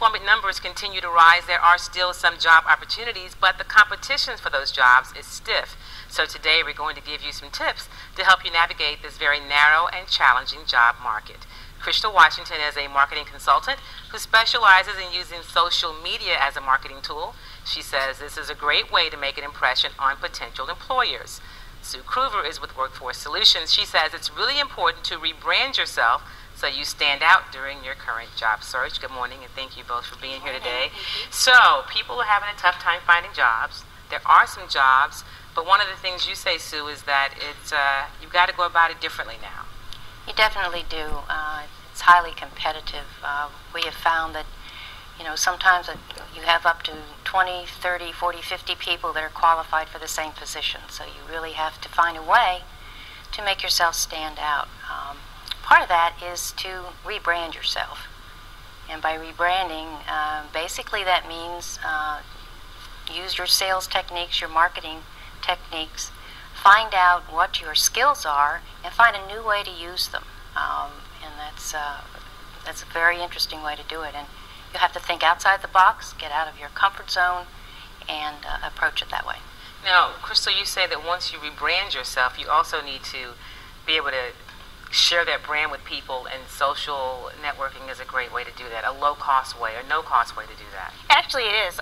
unemployment numbers continue to rise, there are still some job opportunities, but the competition for those jobs is stiff. So today we're going to give you some tips to help you navigate this very narrow and challenging job market. Crystal Washington is a marketing consultant who specializes in using social media as a marketing tool. She says this is a great way to make an impression on potential employers. Sue Kruver is with Workforce Solutions. She says it's really important to rebrand yourself so you stand out during your current job search. Good morning, and thank you both for being here today. So, people are having a tough time finding jobs. There are some jobs, but one of the things you say, Sue, is that you've got to go about it differently now. You definitely do. It's highly competitive. We have found that, sometimes you have up to 20, 30, 40, 50 people that are qualified for the same position. So you really have to find a way to make yourself stand out. Part of that is to rebrand yourself. And by rebranding, basically that means use your sales techniques, your marketing techniques, find out what your skills are, and find a new way to use them. And that's a very interesting way to do it. And you have to think outside the box, get out of your comfort zone, and approach it that way. Now, Crystal, you say that once you rebrand yourself, you also need to be able to share that brand with people, and social networking is a great way to do that, a low-cost way or no-cost way to do that. Actually, it is.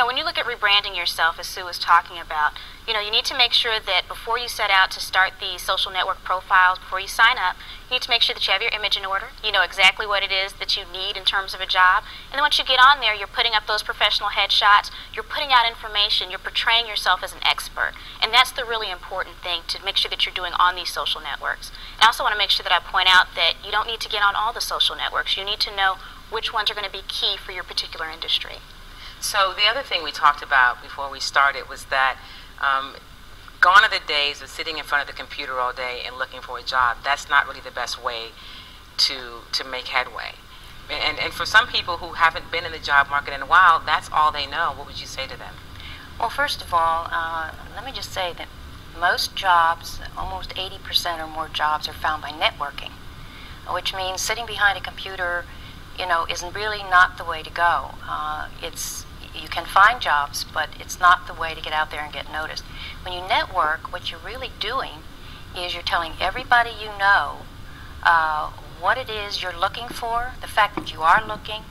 When you look at rebranding yourself, as Sue was talking about, you need to make sure that before you set out to start the social network profiles, before you sign up, you need to make sure that you have your image in order. You know exactly what it is that you need in terms of a job. And then once you get on there, you're putting up those professional headshots, you're putting out information, you're portraying yourself as an expert. And that's the really important thing to make sure that you're doing on these social networks. And I also want to make sure that I point out that you don't need to get on all the social networks. You need to know which ones are going to be key for your particular industry. So the other thing we talked about before we started was that gone are the days of sitting in front of the computer all day and looking for a job. That's not really the best way to make headway. And for some people who haven't been in the job market in a while, that's all they know. What would you say to them? Well, first of all, let me just say that most jobs, almost 80% or more jobs, are found by networking, which means sitting behind a computer, isn't really not the way to go. You can find jobs, but it's not the way to get out there and get noticed. When you network, what you're really doing is you're telling everybody you know what it is you're looking for, the fact that you are looking,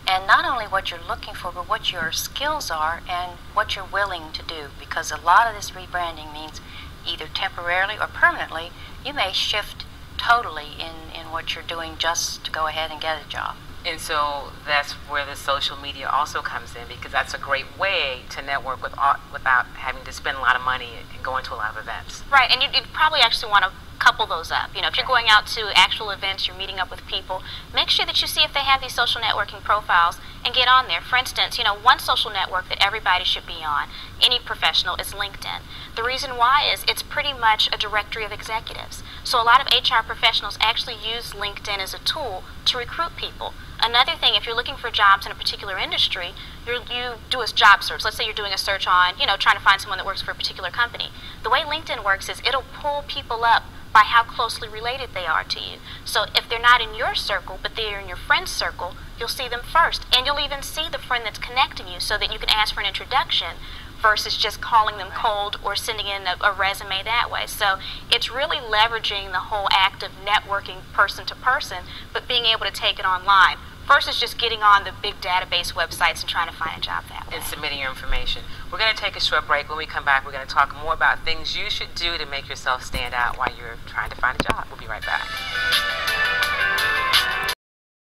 and not only what you're looking for, but what your skills are and what you're willing to do. Because a lot of this rebranding means either temporarily or permanently, you may shift totally in what you're doing just to go ahead and get a job. And so that's where the social media also comes in, because that's a great way to network without having to spend a lot of money and going to a lot of events. Right, and you'd probably actually want to couple those up. If you're going out to actual events, you're meeting up with people, make sure that you see if they have these social networking profiles and get on there. For instance, one social network that everybody should be on, any professional, is LinkedIn. The reason why is it's pretty much a directory of executives. So a lot of HR professionals actually use LinkedIn as a tool to recruit people. Another thing, if you're looking for jobs in a particular industry, you do a job search. Let's say you're doing a search on, trying to find someone that works for a particular company. The way LinkedIn works is it'll pull people up by how closely related they are to you. So if they're not in your circle, but they're in your friend's circle, you'll see them first. And you'll even see the friend that's connecting you so that you can ask for an introduction versus just calling them cold or sending in a resume that way. So it's really leveraging the whole act of networking person to person, but being able to take it online versus just getting on the big database websites and trying to find a job that way. And submitting your information. We're going to take a short break. When we come back, we're going to talk more about things you should do to make yourself stand out while you're trying to find a job. We'll be right back.